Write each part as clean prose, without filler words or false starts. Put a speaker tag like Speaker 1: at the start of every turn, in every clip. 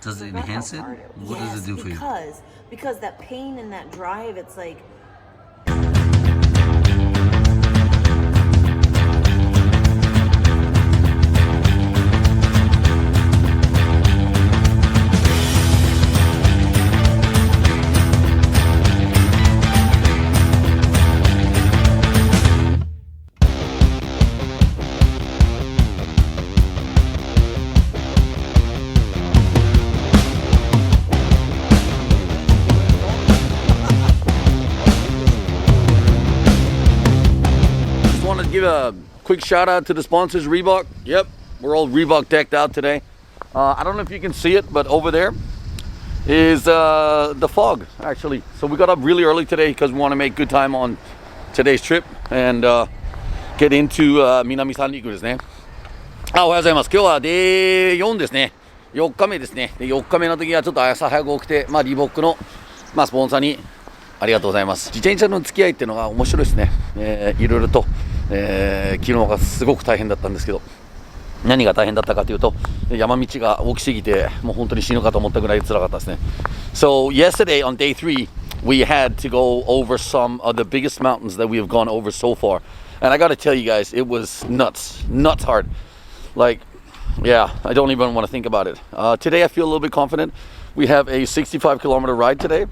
Speaker 1: Does it
Speaker 2: Forgot how
Speaker 1: enhance it?
Speaker 2: hard
Speaker 1: What does it do for you?
Speaker 2: Because that pain and that drive, it's like.
Speaker 3: Give a quick shout out to the sponsors, Reebok. Yep, we're all Reebok decked out today. I don't know if you can see it, but over there is the fog actually. So we got up really early today because we want to make good time on today's trip and get into 南三陸ですね。おはようございます。今日はday 4ですね。4日目ですね。で4日目の時はちょっと朝早く起きて、リーボックの、スポンサーにありがとうございます。自転車の付き合いっていうのが面白いですね。いろいろと、昨日がすごく大変だったんですけど、何が大変だったかというと、山道が大きすぎてもう本当に死ぬかと思ったぐらい辛かったですね。So yesterday on day 3 we had to go over some of the biggest mountains that we have gone over so far, and I gotta tell you guys, it was nuts hard. Like, yeah, I don't even want to think about it. Today I feel a little bit confident. We have a 65-kilometer ride today.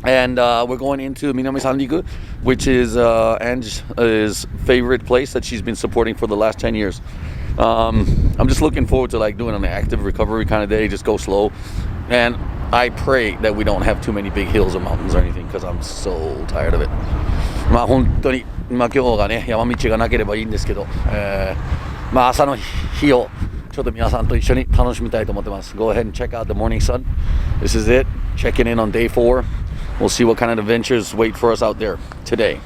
Speaker 3: And we're going into Minami Sanriku, which is Ange's favorite place that she's been supporting for the last 10 years. I'm just looking forward to like doing an active recovery kind of day, just go slow. And I pray that we don't have too many big hills or mountains or anything because I'm so tired of it. 本当に今日がね山道がなければいいんですけど、朝の日をちょっと皆さんと一緒に楽しみたいと思ってます。Go ahead and check out the morning sun. This is it. Checking in on day 4. We'll see what kind of adventures wait for us out there today.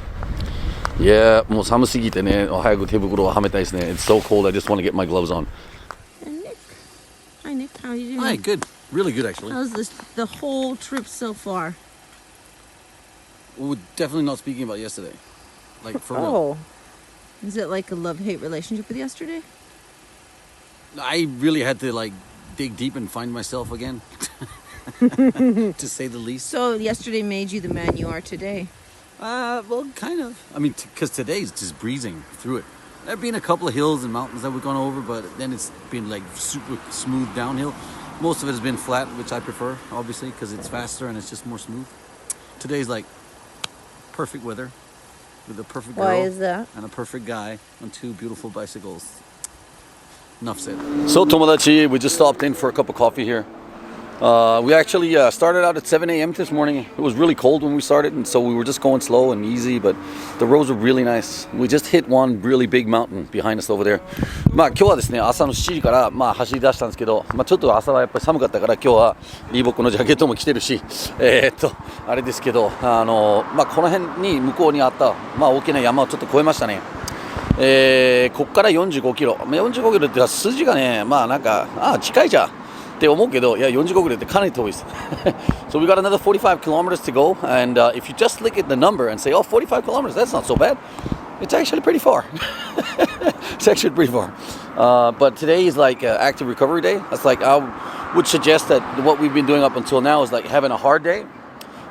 Speaker 3: Yeah, もう寒すぎてね、早く手袋をはめたいですね。It's so cold, I just want to get my gloves on.
Speaker 4: And Nick. Hi, Nick. How are you doing?
Speaker 3: Hi, good. Really good, actually.
Speaker 4: How's the whole trip so far?
Speaker 3: We're definitely not speaking about yesterday. Like, for real.
Speaker 4: Oh. Is it like a love-hate relationship with yesterday?
Speaker 3: I really had to, like, dig deep and find myself again. To say the least.
Speaker 4: So yesterday made you the man you are today?
Speaker 3: Well, kind of. I mean, because today's just breezing through it. There have been a couple of hills and mountains that we've gone over, but then it's been like super smooth downhill. Most of it has been flat, which I prefer, obviously, because it's faster and it's just more smooth. Today's like perfect weather with a perfect girl.
Speaker 4: Why is that?
Speaker 3: And a perfect guy on 2 beautiful bicycles. Enough said. So, Tomodachi, we just stopped in for a cup of coffee here. We actually started out at 7 a.m. this morning. It was really cold when we started, and so we were just going slow and easy, but the roads were really nice. We just hit one really big mountain behind us over there. 今日はですね、朝の7時から走り出したんですけど、ちょっと朝はやっぱり寒かったから今日はリーボックのジャケットも着てるし、あれですけど、この辺に向こうにあった、大きな山をちょっと越えましたね。ここから45キロ。45キロって数字がね、なんか、近いじゃん。って思うけど、いや45キロってかなり遠いです。So we got another 45 kilometers to go, and if you just look at the number and say, oh, 45 kilometers, that's not so bad. It's actually pretty far. It's actually pretty far. But today is like active recovery day. That's like I would suggest that what we've been doing up until now is like having a hard day,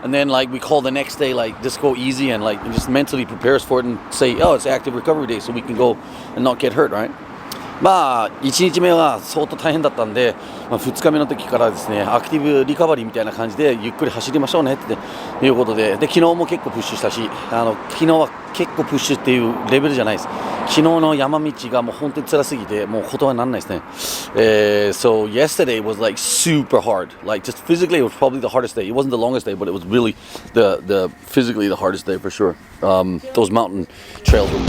Speaker 3: and then like we call the next day like just go easy and like just mentally prepare us for it and say, oh, it's active recovery day, so we can go and not get hurt, right? 1日目は相当大変だったんで、2日目の時からですね、アクティブリカバリーみたいな感じでゆっくり走りましょうねっていうことで、昨日も結構プッシュしたし、昨日は結構プッシュっていうレベルじゃないです。昨日の山道がもう本当に辛すぎてもう言葉にならないですね。So yesterday was like super hard. Like just physically it was probably the hardest day. It wasn't the longest day, but it was really the physically the hardest day for sure. Those mountain trails were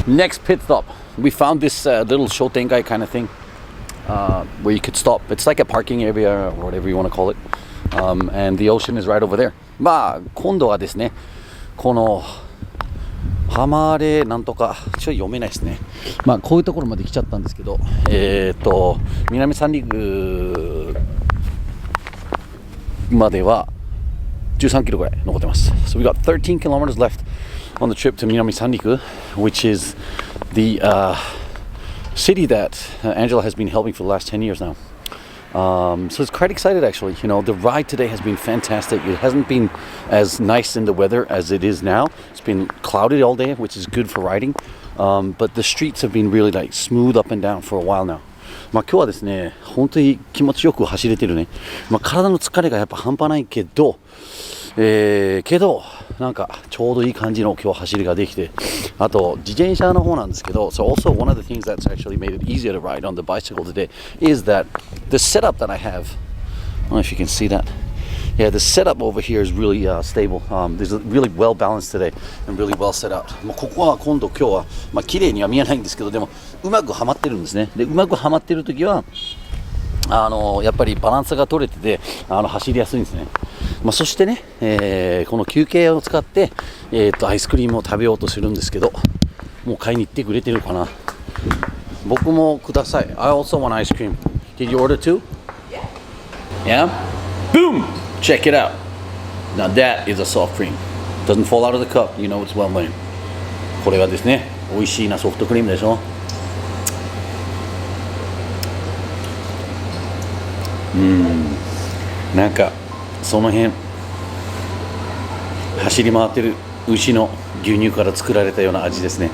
Speaker 3: Next pit stop, we found this little shotengai kind of thing where you could stop. It's like a parking area or whatever you want to call it. And the ocean is right over there. 今度はですね、この浜でなんとかちょっと読めないですね。こういうところまで来ちゃったんですけど、南三陸までは13キロぐらい残ってます。So we got 13 kilometers left on the trip to Minami Sanriku, which is the city that Angela has been helping for the last 10 years now. So it's quite excited actually. You know, the ride today has been fantastic. It hasn't been as nice in the weather as it is now. It's been cloudy all day, which is good for riding. But the streets have been really like smooth up and down for a while now. まあ今日はですね、本当に気持ちよく走れてるね。まあ体の疲れがやっぱ半端ないけど、なんかちょうどいい感じの今日走りができて、あと自転車の方なんですけど、so also one of the things that's actually made it easier to ride on the bicycle today is that the setup that I have. I don't know if you can see that. Yeah, the setup over here is really stable. There's really well balanced today and really well set out. もうここは今日はまあ綺麗には見えないんですけど、でもうまくはまってるんですね。で、うまくはまってる時はやっぱりバランスが取れてて走りやすいんですね。まあ、そしてね、この休憩を使って、アイスクリームを食べようとするんですけど、もう買いに行ってくれてるかな。僕もください。I also want ice cream. Did you order too? Yeah? Boom! Check it out. Now that is a soft cream. Doesn't fall out of the cup. You know it's well made. これはですね、美味しいなソフトクリームでしょ。なんかその辺走り回ってる牛の牛乳から作られたような味ですね。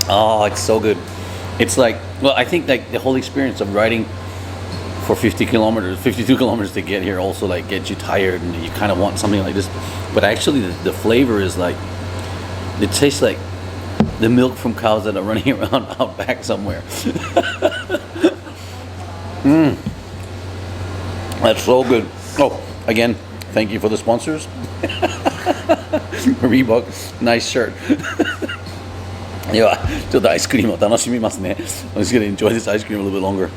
Speaker 3: Oh, it's so good. It's like, well, I think like the whole experience of riding for 52 kilometers to get here also like gets you tired and you kind of want something like this. But actually the flavor is like, it tastes like the milk from cows that are running around out back somewhere. That's so good. Oh, again, thank you for the sponsors. Reebok, nice shirt. ではちょっとアイスクリームを楽しみますね。I'm just gonna enjoy this ice cream a little bit longer.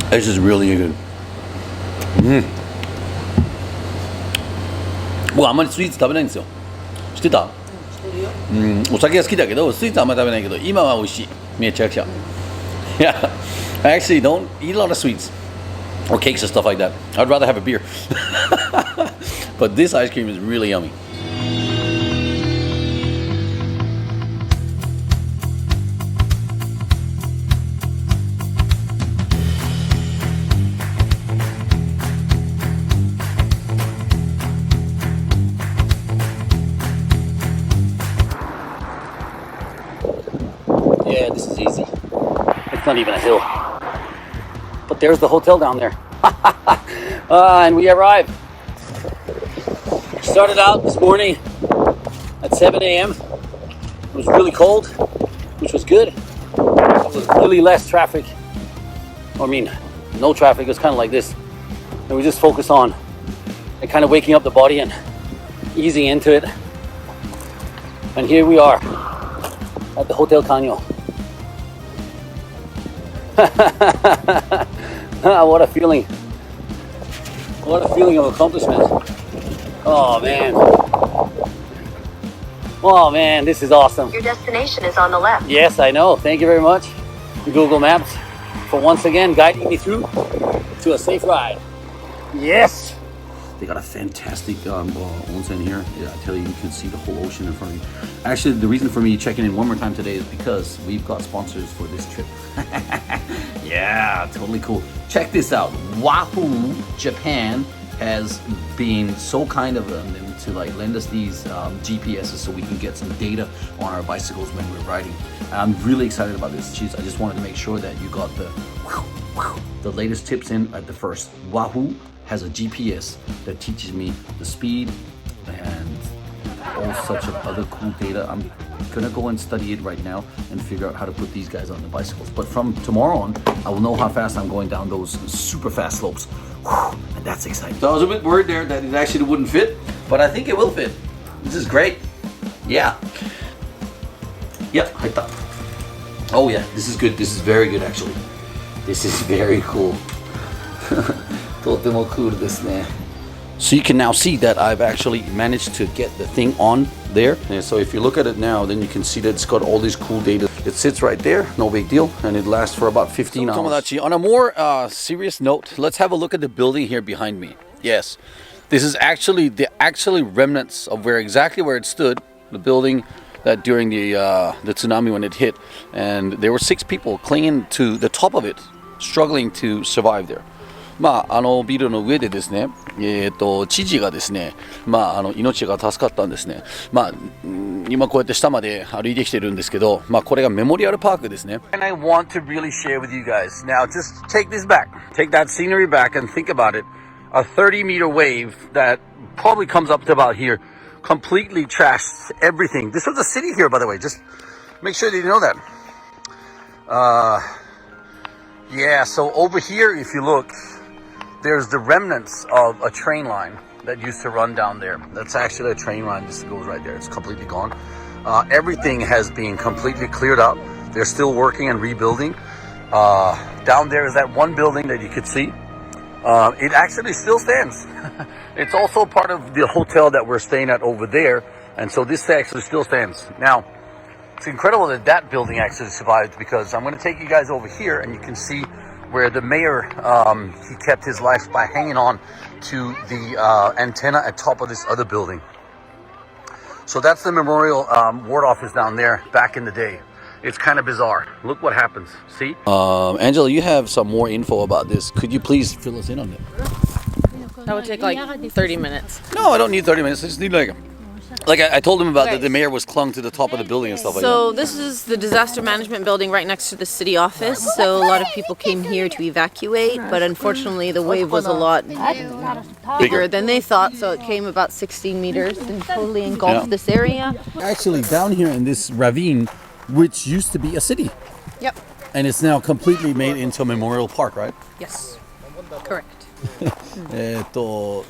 Speaker 3: This is really good. 僕あんまりスイーツ食べないんですよ。知ってた？お酒が好きだけどスイーツあんまり食べないけど今は美味しい。めちゃくちゃ。Yeah, I actually don't eat a lot of sweets or cakes and stuff like that. I'd rather have a beer. But this ice cream is really yummy. Yeah, this is easy. It's not even a hill. But there's the hotel down there. And we arrived. Started out this morning at 7 a.m. It was really cold, which was good. There was really less traffic. I mean, no traffic. It was kind of like this. And we just focus on and kind of waking up the body and easing into it. And here we are at the Hotel Canyo. What a feeling. What a feeling of accomplishment. Oh man. Oh man, this is awesome.
Speaker 1: Your destination is on the left.
Speaker 3: Yes, I know. Thank you very much, Google Maps, for once again guiding me through to a safe ride. Yes! They got a fantastic onsen here. Yeah, I tell you, you can see the whole ocean in front of you. Actually, the reason for me checking in one more time today is because we've got sponsors for this trip. Yeah, totally cool. Check this out. Wahoo Japan has been so kind of them to like lend us these GPSs so we can get some data on our bicycles when we're riding. And I'm really excited about this. I just wanted to make sure that you got the latest tips in at the first. Wahoo has a GPS that teaches me the speed and all such of other cool data. I'm gonna go and study it right now and figure out how to put these guys on the bicycles. But from tomorrow on, I will know how fast I'm going down those super fast slopes. And that's exciting. So I was a bit worried there that it actually wouldn't fit, but I think it will fit. This is great. Yeah. Yep, I thought. Oh yeah, this is good. This is very good actually. This is very cool. とてもクールですね。So you can now see that I've actually managed to get the thing on there. And so if you look at it now, then you can see that it's got all these cool data. It sits right there, no big deal, and it lasts for about 15 hours. Tomodachi, on a more serious note, let's have a look at the building here behind me. Yes, This is actually the remnants of exactly where it stood, the building that during the tsunami when it hit, and there were 6 people clinging to the top of it, struggling to survive there. ビルの上でですね、知事がですね、命が助かったんですね。今こうやって下まで歩いてきてるんですけど、これがメモリアルパークですね。And I want to really share with you guys. Now just take this back. Take that scenery back and think about it. A 30-meter wave that probably comes up to about here completely trashed everything. This was a city here, by the way. Just make sure that you know that. Yeah, so over here, if you look, there's the remnants of a train line that used to run down there. That's actually a train line. This goes right there. It's completely gone. Everything has been completely cleared up. They're still working and rebuilding. Down there is that one building that you could see. It actually still stands. It's also part of the hotel that we're staying at over there. And so this actually still stands. Now, it's incredible that that building actually survived, because I'm going to take you guys over here and you can see where the mayor, he kept his life by hanging on to the antenna at top of this other building. So that's the memorial ward office down there back in the day. It's kind of bizarre. Look what happens. See? Angela, you have some more info about this. Could you please fill us in on it?
Speaker 1: That would take like 30 minutes.
Speaker 3: No, I don't need 30 minutes. I just need like I told him about that the mayor was clung to the top of the building and stuff like that.
Speaker 1: So this is the disaster management building right next to the city office. So a lot of people came here to evacuate, but unfortunately the wave was a lot bigger than they thought. So it came about 16 meters and totally engulfed this area.
Speaker 3: Actually, down here in this ravine, which used to be a city.
Speaker 1: Yep.
Speaker 3: And it's now completely made into a memorial park, right?
Speaker 1: Yes. Correct.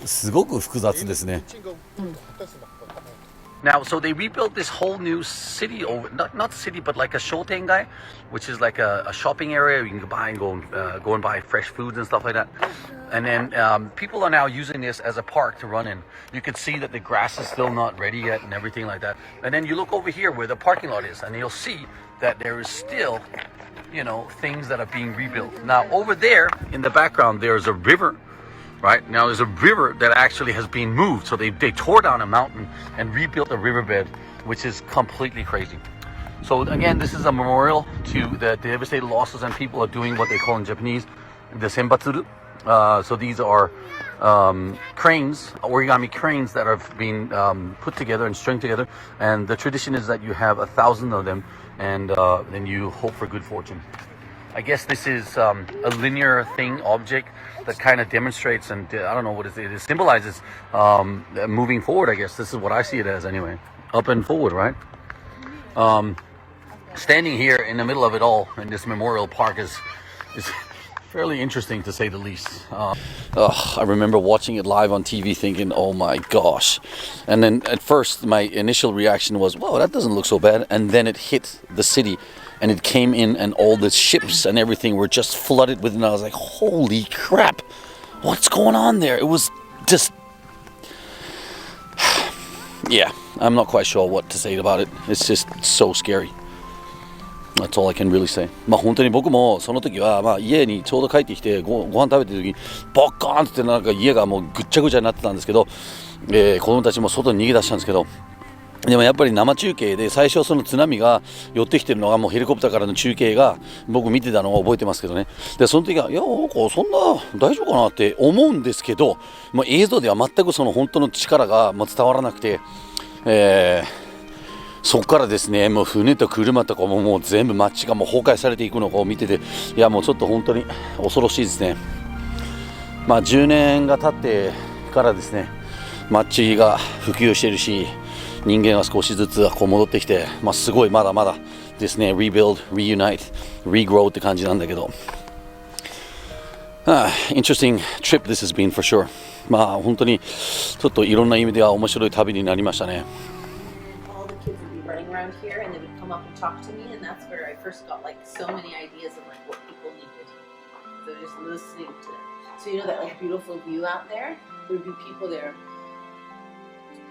Speaker 3: すごく複雑ですね。Now, so they rebuilt this whole new city over, not city, but like a shotengai, which is like a shopping area. You can buy and go and buy fresh foods and stuff like that. And then people are now using this as a park to run in. You can see that the grass is still not ready yet and everything like that. And then you look over here where the parking lot is, and you'll see that there is still, things that are being rebuilt. Now, over there in the background, there's a river. Right now, there's a river that actually has been moved. So they tore down a mountain and rebuilt a riverbed, which is completely crazy. So again, this is a memorial to the devastated losses, and people are doing what they call in Japanese the senbatsuru. So these are cranes, origami cranes that have been put together and strung together. And the tradition is that you have 1,000 of them, and then you hope for good fortune. I guess this is a linear object that kind of demonstrates, and I don't know what it is. It symbolizes moving forward, I guess. This is what I see it as anyway. Up and forward, right? Standing here in the middle of it all in this memorial park is fairly interesting, to say the least. I remember watching it live on TV thinking, oh my gosh. And then at first my initial reaction was, whoa, that doesn't look so bad. And then it hit the city. And it came in, and all the ships and everything were just flooded with it. And I was like, holy crap, what's going on there? It was just, yeah, I'm not quite sure what to say about it. It's just so scary. That's all I can really say. 本当に僕もその時は家にちょうど帰ってきてご飯食べてる時にボッコーンってなんか家がもうぐっちゃぐちゃになってたんですけど、子供たちも外に逃げ出したんですけど。でもやっぱり生中継で最初その津波が寄ってきてるのがもうヘリコプターからの中継が僕見てたのを覚えてますけどね。でその時はいやなんかそんな大丈夫かなって思うんですけど、もう映像では全くその本当の力がもう伝わらなくて、そこからですねもう船と車とかもう全部街がもう崩壊されていくのを見てて、いやもうちょっと本当に恐ろしいですね。10年が経ってからですね街が普及してるし。人間は少しずつこう戻ってきて、すごいまだまだですね rebuild, reunite, regrow って感じなんだけど、interesting trip this has been for sure。本当にちょっといろんな意味では面白い旅になりましたね。
Speaker 1: All the kids would be running around here, and they would come up and talk to me, and that's where I first got like so many ideas of like what people needed. So just listening to them. So that like beautiful view out there, there would be people there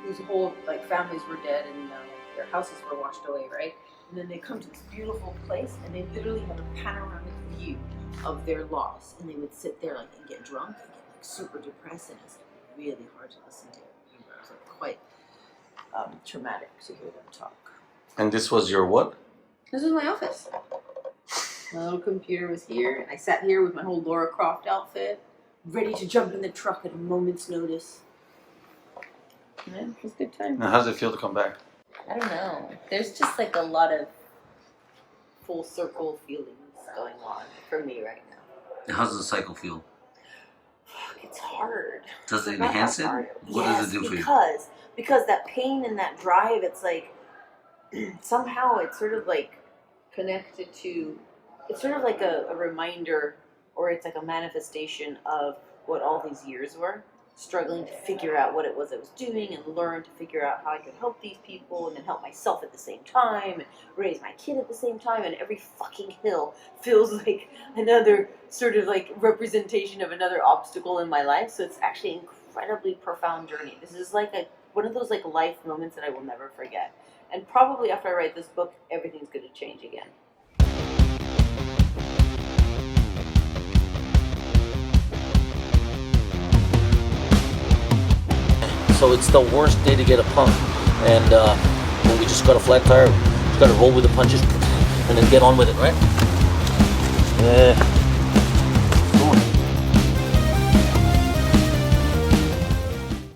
Speaker 1: whose whole like families were dead and their houses were washed away, right? And then they come to this beautiful place and they literally have a panoramic view of their loss, and they would sit there like and get drunk and get like super depressed, and it's really hard to listen to. It was like quite traumatic to hear them talk.
Speaker 3: And this was your what?
Speaker 1: This was my office. My little computer was here. I sat here with my whole Laura Croft outfit, ready to jump in the truck at a moment's notice. Yeah, it was a good time.
Speaker 3: Now, how does it feel to come back?
Speaker 1: I don't know. There's just like a lot of full circle feelings going on for me right now.
Speaker 3: How does the cycle feel?
Speaker 1: It's hard.
Speaker 3: Does it
Speaker 1: It's not
Speaker 3: enhance
Speaker 1: that
Speaker 3: it?
Speaker 1: hard.
Speaker 3: What
Speaker 2: Yes,
Speaker 3: does it do for you?
Speaker 2: because that pain and that drive, it's like somehow it's sort of like connected to. It's sort of like a reminder, or it's like a manifestation of what all these years were. Struggling to figure out what it was I was doing and learn to figure out how I could help these people and then help myself at the same time and raise my kid at the same time, and every fucking hill feels like another sort of like representation of another obstacle in my life. So it's actually an incredibly profound journey. This is like one of those like life moments that I will never forget. And probably after I write this book, everything's going to change again.
Speaker 3: So it's the worst day to get a pump, and well, we just got a flat tire. Just got to roll with the punches, and then get on with it, right? Yeah.